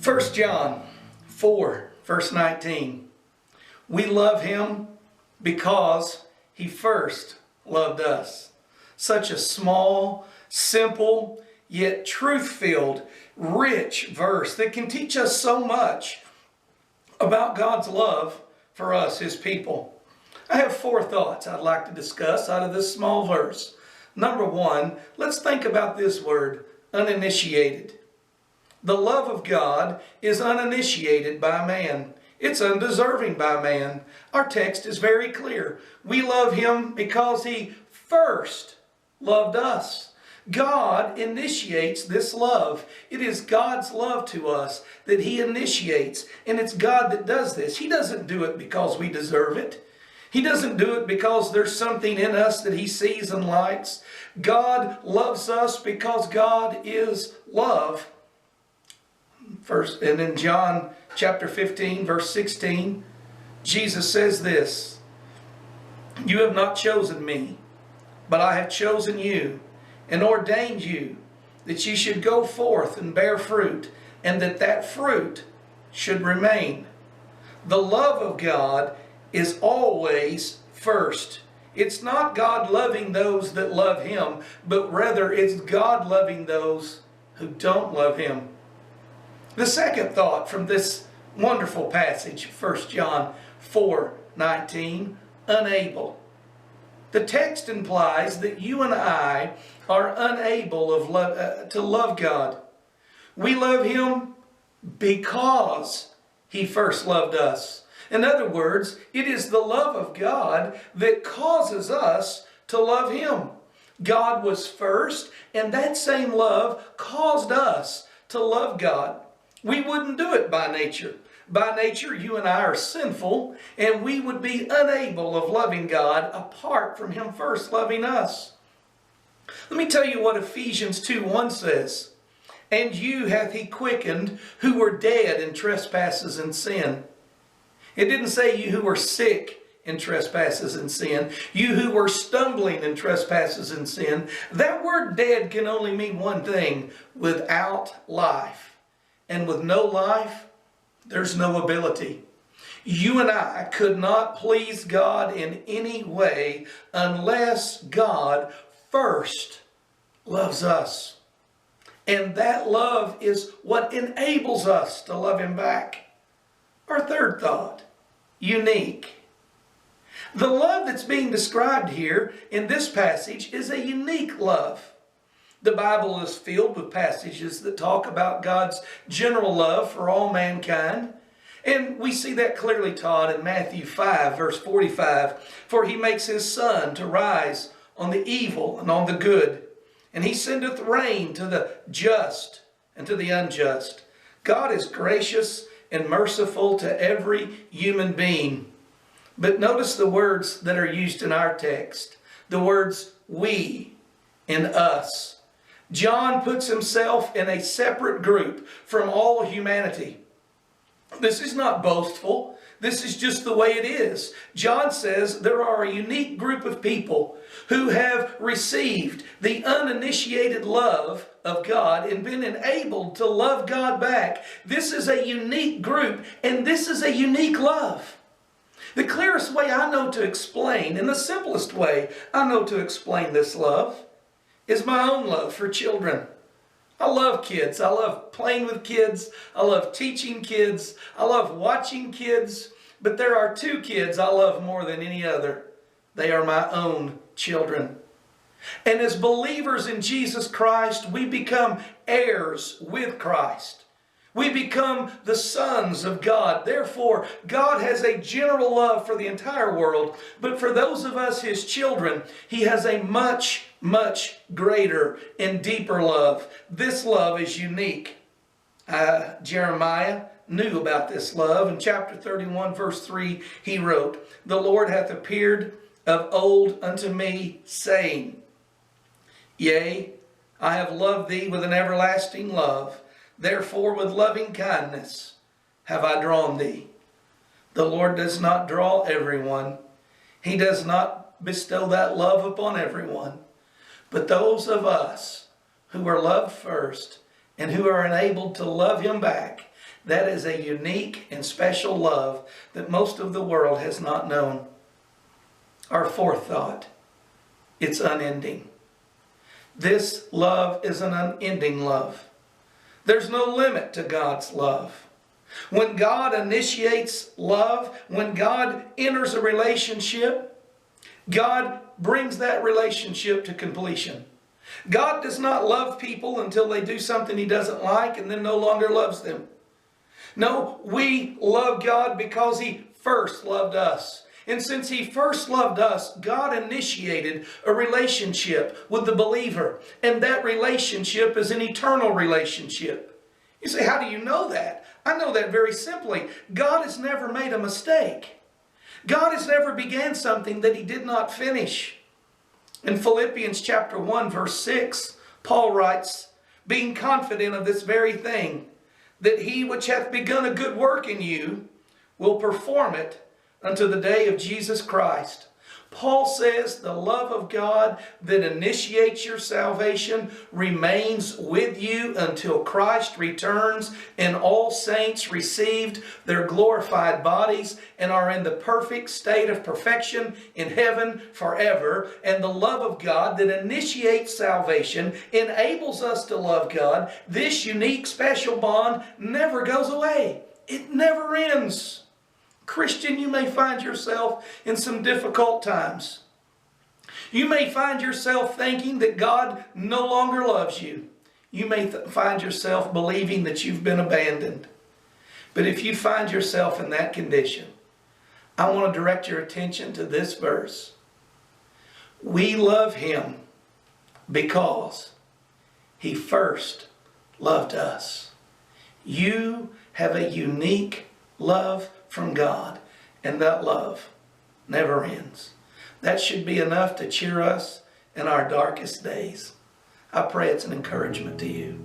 1 John 4, verse 19. We love him because he first loved us. Such a small, simple, yet truth-filled, rich verse that can teach us so much about God's love for us, his people. I have 4 thoughts I'd like to discuss out of this small verse. Number 1, let's think about this word, uninitiated. The love of God is uninitiated by man. It's undeserving by man. Our text is very clear. We love him because he first loved us. God initiates this love. It is God's love to us that he initiates, and it's God that does this. He doesn't do it because we deserve it. He doesn't do it because there's something in us that he sees and likes. God loves us because God is love. And in John chapter 15, verse 16, Jesus says this, "You have not chosen me, but I have chosen you and ordained you that you should go forth and bear fruit, and that fruit should remain." The love of God is always first. It's not God loving those that love him, but rather it's God loving those who don't love him. The second thought from this wonderful passage, 1 John 4:19, unable. The text implies that you and I are unable to love God. We love him because he first loved us. In other words, it is the love of God that causes us to love him. God was first, and that same love caused us to love God. We wouldn't do it by nature. By nature, you and I are sinful, and we would be unable of loving God apart from him first loving us. Let me tell you what Ephesians 2:1 says. "And you hath he quickened who were dead in trespasses and sin." It didn't say you who were sick in trespasses and sin. You who were stumbling in trespasses and sin. That word dead can only mean one thing: without life. And with no life, there's no ability. You and I could not please God in any way unless God first loves us. And that love is what enables us to love him back. Our third thought, unique. The love that's being described here in this passage is a unique love. The Bible is filled with passages that talk about God's general love for all mankind. And we see that clearly taught in Matthew 5, verse 45. "For he makes his sun to rise on the evil and on the good, and he sendeth rain to the just and to the unjust." God is gracious and merciful to every human being. But notice the words that are used in our text. The words we and us. John puts himself in a separate group from all humanity. This is not boastful. This is just the way it is. John says there are a unique group of people who have received the uninitiated love of God and been enabled to love God back. This is a unique group, and this is a unique love. The clearest way I know to explain, and the simplest way I know to explain this love, is my own love for children. I love kids. I love playing with kids. I love teaching kids. I love watching kids. But there are 2 kids I love more than any other. They are my own children. And as believers in Jesus Christ, we become heirs with Christ. We become the sons of God. Therefore, God has a general love for the entire world. But for those of us, his children, he has a much, much greater and deeper love. This love is unique. Jeremiah knew about this love. In chapter 31, verse 3, he wrote, "The Lord hath appeared of old unto me, saying, Yea, I have loved thee with an everlasting love. Therefore with loving kindness have I drawn thee." The Lord does not draw everyone. He does not bestow that love upon everyone. But those of us who are loved first and who are enabled to love him back, That is a unique and special love that most of the world has not known. Our fourth thought, it's unending. This love is an unending love. There's no limit to God's love. When God initiates love, when God enters a relationship, God brings that relationship to completion. God does not love people until they do something He doesn't like and then no longer loves them. No, we love God because He first loved us. And since He first loved us, God initiated a relationship with the believer. And that relationship is an eternal relationship. You say, how do you know that? I know that very simply. God has never made a mistake. God has never began something that He did not finish. In Philippians chapter 1, verse 6, Paul writes, being confident of this very thing, that He which hath begun a good work in you will perform it unto the day of Jesus Christ. Paul says the love of God that initiates your salvation remains with you until Christ returns and all saints received their glorified bodies and are in the perfect state of perfection in heaven forever. And the love of God that initiates salvation enables us to love God. This unique special bond never goes away. It never ends. Christian, you may find yourself in some difficult times. You may find yourself thinking that God no longer loves you. You may find yourself believing that you've been abandoned. But if you find yourself in that condition, I want to direct your attention to this verse. We love Him because He first loved us. You have a unique love from God, and that love never ends. That should be enough to cheer us in our darkest days. I pray it's an encouragement to you.